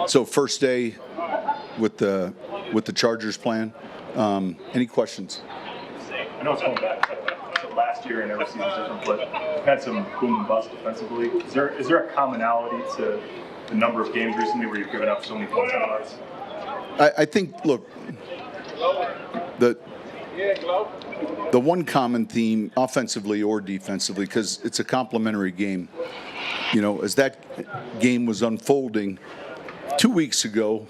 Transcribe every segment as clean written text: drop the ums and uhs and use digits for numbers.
So first day with the Chargers plan. Any questions? I know it's going back to last year and every season's different, but you've had some boom and bust defensively. Is there a commonality to the number of games recently where you've given up so many points on yards? I think, look, the one common theme, offensively or defensively, because it's a complementary game, as that game was unfolding 2 weeks ago,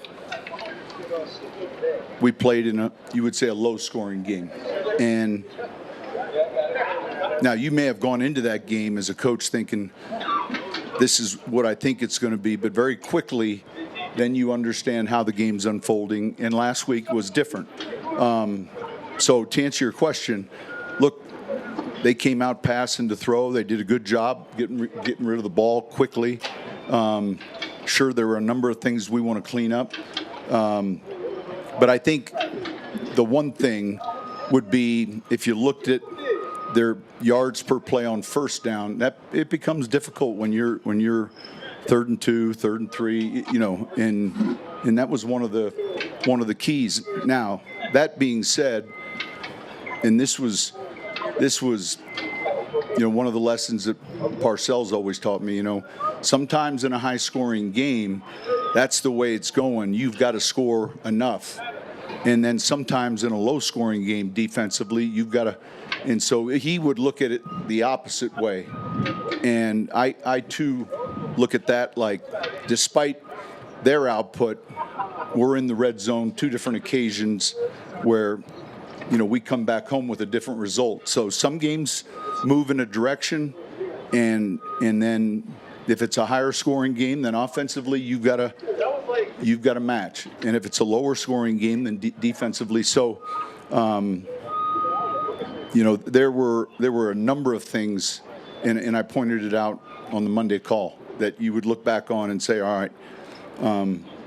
we played in a low-scoring game. And now you may have gone into that game as a coach thinking, this is what I think it's going to be, but very quickly, then you understand how the game's unfolding. And last week was different. So to answer your question, look, they came out passing to throw. They did a good job getting rid of the ball quickly. Sure, there were a number of things we want to clean up. But I think the one thing would be if you looked at their yards per play on first down, that it becomes difficult when you're 3rd and 2, 3rd and 3, and that was one of the keys. Now, that being said, and this was one of the lessons that Parcells always taught me, sometimes in a high-scoring game, that's the way it's going. You've got to score enough. And then sometimes in a low-scoring game defensively, you've got to – and so he would look at it the opposite way. And I too, look at that like despite their output, we're in the red zone 2 different occasions where, we come back home with a different result. So some games move in a direction, and then if it's a higher scoring game, then offensively you've got to match. And if it's a lower scoring game, then defensively. So, there were a number of things, and I pointed it out on the Monday call that you would look back on and say, all right,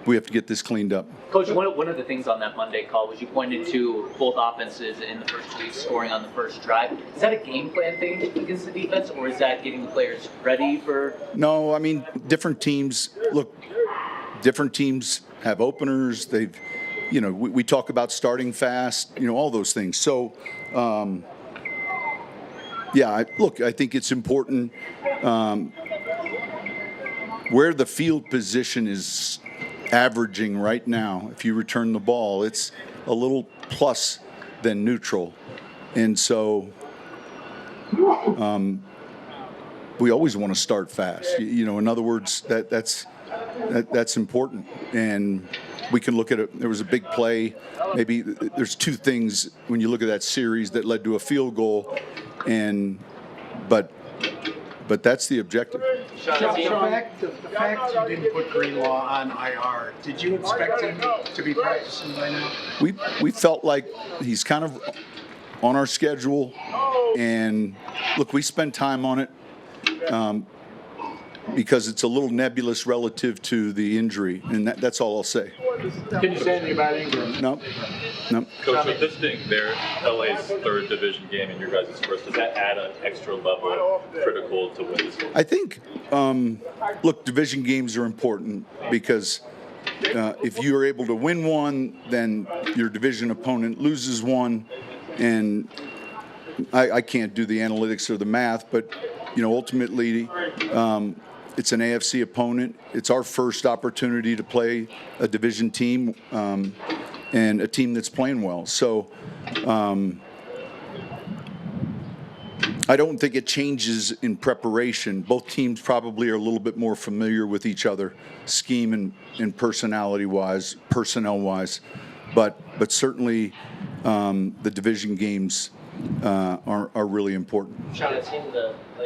we have to get this cleaned up. Coach, one of the things on that Monday call was you pointed to both offenses in the first week scoring on the first drive. Is that a game plan thing against the defense, or is that getting the players ready for? No, I mean, different teams have openers. They've, we talk about starting fast, all those things. So, I think it's important where the field position is averaging right now. If you return the ball, it's a little plus than neutral. And so we always want to start fast. In other words, that's important. And we can look at it. There was a big play. Maybe there's 2 things when you look at that series that led to a field goal, but that's the objective. The fact you didn't put Greenlaw on IR, did you expect him to be practicing by now? We felt like he's kind of on our schedule, and look, we spent time on it because it's a little nebulous relative to the injury, and that's all I'll say. Can you say anything about Ingram? No. Coach, with this being their LA's 3rd division game and your guys' first, does that add an extra level critical to win this game? I think, division games are important because if you are able to win one, then your division opponent loses one, and I can't do the analytics or the math, but ultimately it's an AFC opponent. It's our first opportunity to play a division team and a team that's playing well. So I don't think it changes in preparation. Both teams probably are a little bit more familiar with each other, scheme and personnel-wise. But certainly the division games are really important. Sean, it seemed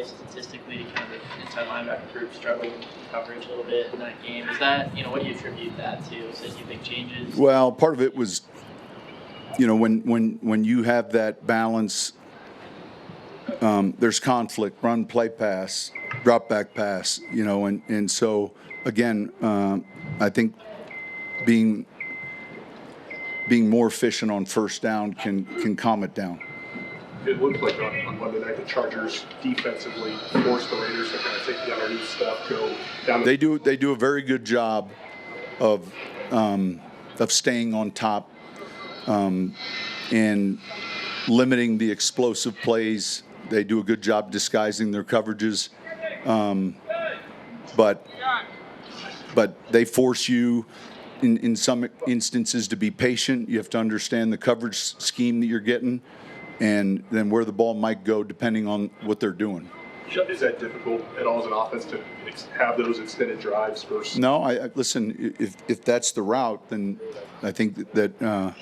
statistically kind of the inside linebacker group struggled with coverage a little bit in that game. Is that, what do you attribute that to? Is it you think changes? Well, part of it was, when you have that balance, there's conflict, run, play, pass, drop back pass, and so again, I think being more efficient on first down can calm it down. It looked like on Monday night the Chargers defensively forced the Raiders to kind of take the underneath stuff, go down. They do a very good job of staying on top and limiting the explosive plays. They do a good job disguising their coverages, but they force you in some instances to be patient. You have to understand the coverage scheme that you're getting, and then where the ball might go depending on what they're doing. Is that difficult at all as an offense to have those extended drives versus? No, I listen. If that's the route, then I think that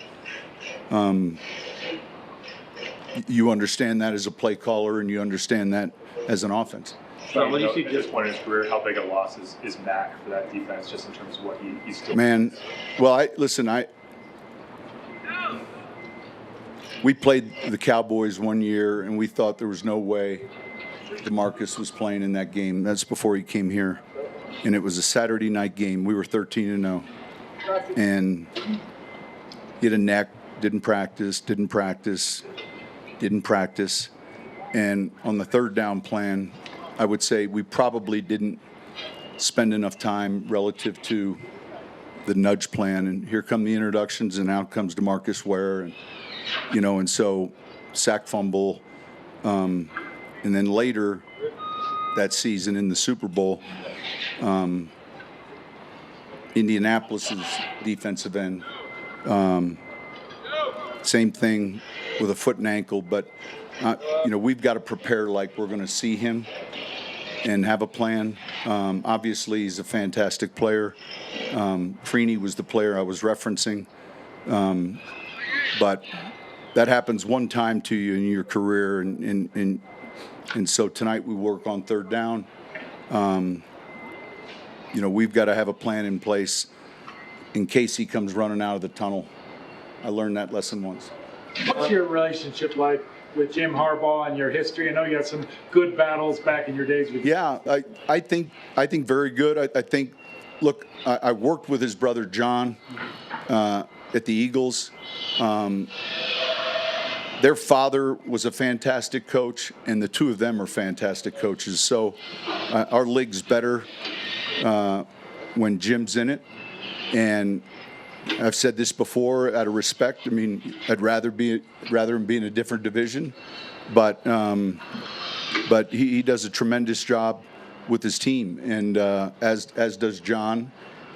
you understand that as a play caller, and you understand that as an offense. Sean, what do you see at this point in his career? How big a loss is Mac for that defense, just in terms of what he's still? Man, well, we played the Cowboys one year, and we thought there was no way DeMarcus was playing in that game. That's before he came here, and it was a Saturday night game. We were 13-0, and he had a neck, didn't practice, and on the third down plan, I would say we probably didn't spend enough time relative to the nudge plan. And here come the introductions, and out comes DeMarcus Ware, and so sack fumble. And then later that season in the Super Bowl, Indianapolis's defensive end, same thing with a foot and ankle, but we've got to prepare like we're going to see him and have a plan. Obviously, he's a fantastic player. Freeney was the player I was referencing, but that happens one time to you in your career, and so tonight we work on third down. We've got to have a plan in place in case he comes running out of the tunnel. I learned that lesson once. What's your relationship like with Jim Harbaugh and your history? I know you had some good battles back in your days with. Yeah, I think very good. I think, look, I worked with his brother John at the Eagles. Their father was a fantastic coach, and the two of them are fantastic coaches. So our league's better when Jim's in it. And I've said this before, out of respect. I mean, I'd rather him be in a different division, but he does a tremendous job with his team, and as does John,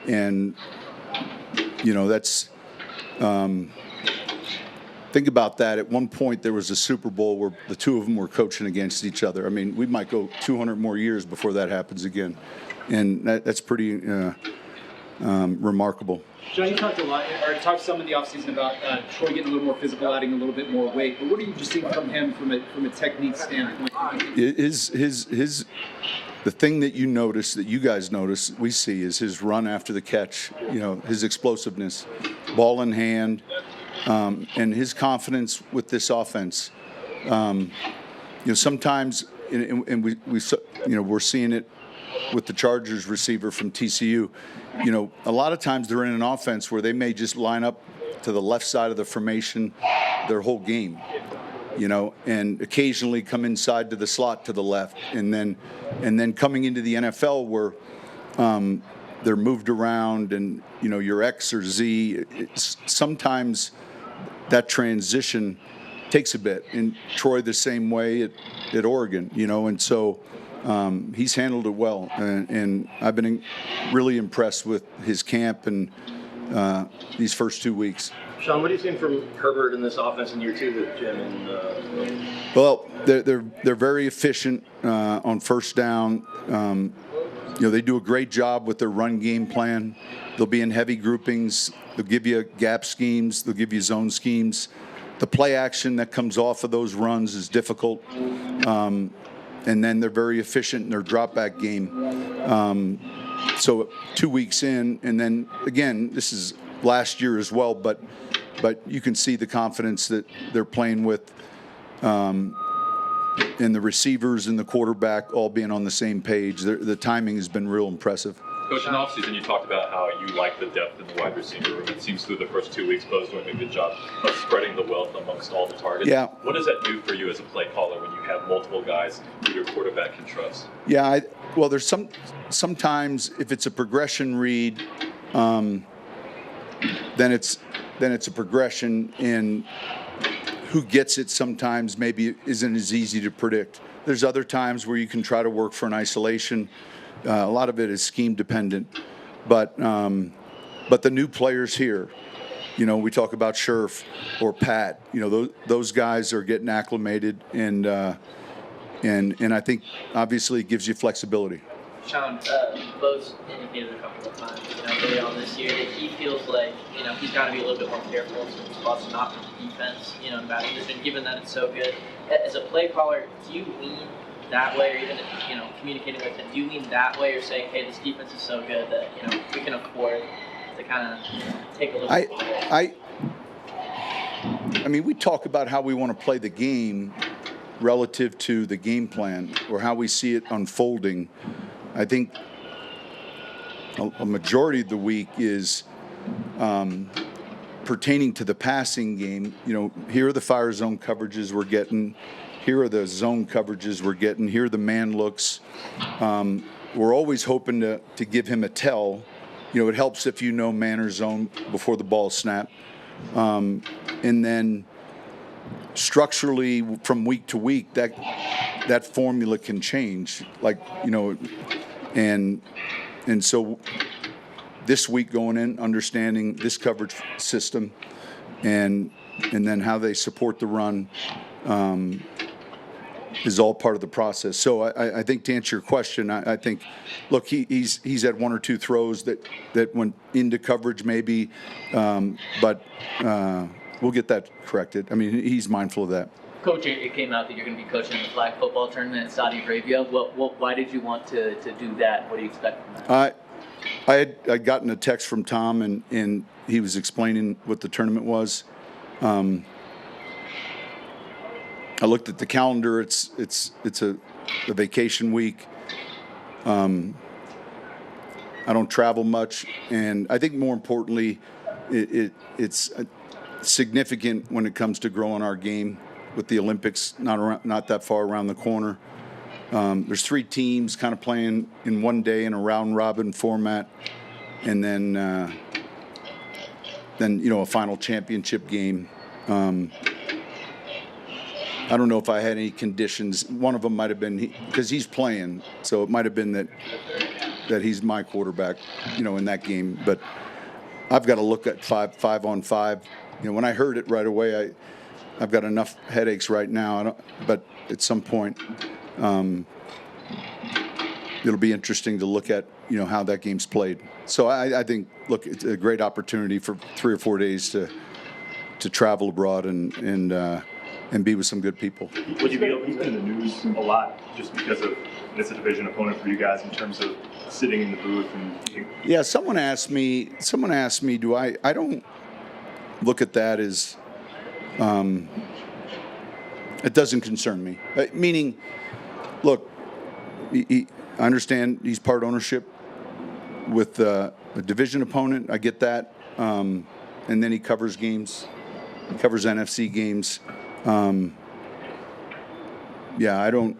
and that's. Think about that. At one point, there was a Super Bowl where the two of them were coaching against each other. I mean, we might go 200 more years before that happens again, and that's pretty remarkable. John, you talked talked some in the offseason about Troy getting a little more physical, adding a little bit more weight. But what are you just seeing from him from a technique standpoint? The thing that you guys notice, we see, is his run after the catch. His explosiveness, ball in hand, and his confidence with this offense. Sometimes, and we're seeing it with the Chargers receiver from TCU. A lot of times they're in an offense where they may just line up to the left side of the formation their whole game, and occasionally come inside to the slot to the left, and then coming into the NFL where they're moved around, and your X or Z. Sometimes that transition takes a bit. And Troy the same way at Oregon, and so. He's handled it well, and I've been really impressed with his camp and these first 2 weeks. Sean, what are you seeing from Herbert in this offense in year two with Jim? Well, they're very efficient on first down. They do a great job with their run game plan. They'll be in heavy groupings. They'll give you gap schemes. They'll give you zone schemes. The play action that comes off of those runs is difficult. And then they're very efficient in their drop back game. So 2 weeks in, and then again, this is last year as well, but you can see the confidence that they're playing with, and the receivers and the quarterback all being on the same page. The timing has been real impressive. Coach, in the offseason, you talked about how you like the depth in the wide receiver room. It seems through the first 2 weeks, Bo's doing a good job of spreading the wealth amongst all the targets. Yeah. What does that do for you as a play caller when you have multiple guys who your quarterback can trust? Yeah, well, there's sometimes if it's a progression read, then it's a progression in who gets it. Sometimes maybe isn't as easy to predict. There's other times where you can try to work for an isolation. A lot of it is scheme dependent, but the new players here, we talk about Scherf or Pat. Those guys are getting acclimated, and I think obviously it gives you flexibility. Sean, Bo's indicated a couple of times, early on this year, that he feels like, he's got to be a little bit more careful in some spots, not for the defense, in the batting position, given that it's so good. As a play caller, do you lean that way, or even, communicating with him, do you lean that way, or saying, hey, this defense is so good that, we can afford to kind of take a little bit away? I mean, we talk about how we want to play the game relative to the game plan or how we see it unfolding. I think a majority of the week is pertaining to the passing game. Here are the fire zone coverages we're getting. Here are the zone coverages we're getting. Here are the man looks. We're always hoping to give him a tell. It helps if man or zone before the ball snap. And then structurally from week to week, that formula can change. And so this week going in, understanding this coverage system and then how they support the run is all part of the process. So I think to answer your question, I think, look, he's had one or two throws that went into coverage maybe, but we'll get that corrected. I mean, he's mindful of that. Coach, it came out that you're going to be coaching the flag football tournament in Saudi Arabia. Why did you want to do that? What do you expect from that? I'd gotten a text from Tom, and he was explaining what the tournament was. I looked at the calendar. It's a vacation week. I don't travel much, and I think more importantly, it's significant when it comes to growing our game with the Olympics not that far around the corner. There's 3 teams kind of playing in one day in a round robin format, and then a final championship game. I don't know if I had any conditions. One of them might have been because he's playing, so it might have been that he's my quarterback, in that game. But I've got to look at 5-on-5. When I heard it right away, I've got enough headaches right now. But at some point, it'll be interesting to look at how that game's played. So I think, look, it's a great opportunity for 3 or 4 days to travel abroad and be with some good people. Would you be open to in the news a lot just because of it's a division opponent for you guys in terms of sitting in the booth and? Yeah, someone asked me. Do I don't look at that as. It doesn't concern me. Meaning, look, I understand he's part ownership with a division opponent. I get that, and then he covers games. He covers NFC games. I don't.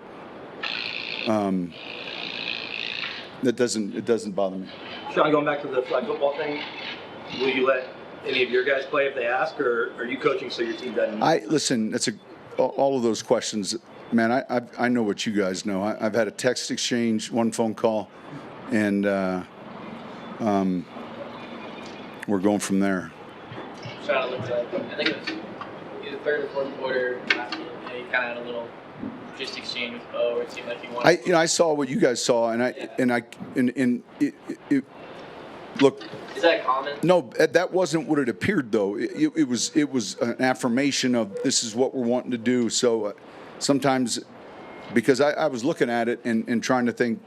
It doesn't bother me. Sean, going back to the flag football thing, will you let any of your guys play if they ask, or are you coaching so your team doesn't? Listen. That's all of those questions, man. I know what you guys know. I've had a text exchange, one phone call, and we're going from there. Sean, it looked like, I think it was either third or fourth quarter last year. You kind of had a little just exchange with Bo, where it seemed like he wanted. I saw what you guys saw, and look. Is that common? No, that wasn't what it appeared, though. It was an affirmation of this is what we're wanting to do. So sometimes, because I was looking at it and trying to think,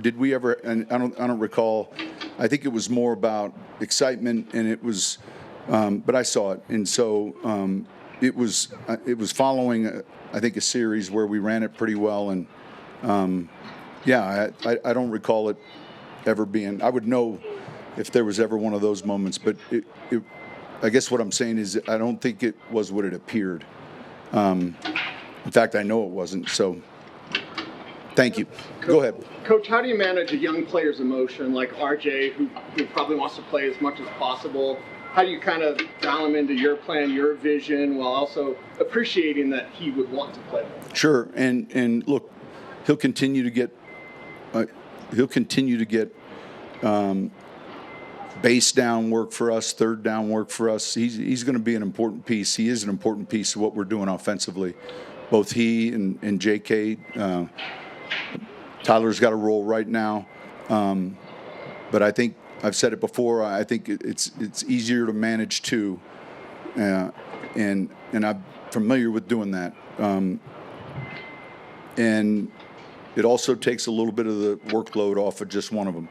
did we ever? And I don't recall. I think it was more about excitement, and it was. But I saw it, and so it was following, I think, a series where we ran it pretty well, and I don't recall it ever being. I would know if there was ever one of those moments, but I guess what I'm saying is I don't think it was what it appeared. In fact, I know it wasn't. So Thank you. Go ahead. Coach, how do you manage a young player's emotion like RJ, who probably wants to play as much as possible? How do you kind of dial him into your plan, your vision, while also appreciating that he would want to play? Sure, and look, he'll continue to get base down work for us, third down work for us. He's going to be an important piece. He is an important piece of what we're doing offensively. Both he and J.K. Tyler's got a role right now, but I think I've said it before. I think it's easier to manage two, and I'm familiar with doing that. And it also takes a little bit of the workload off of just one of them.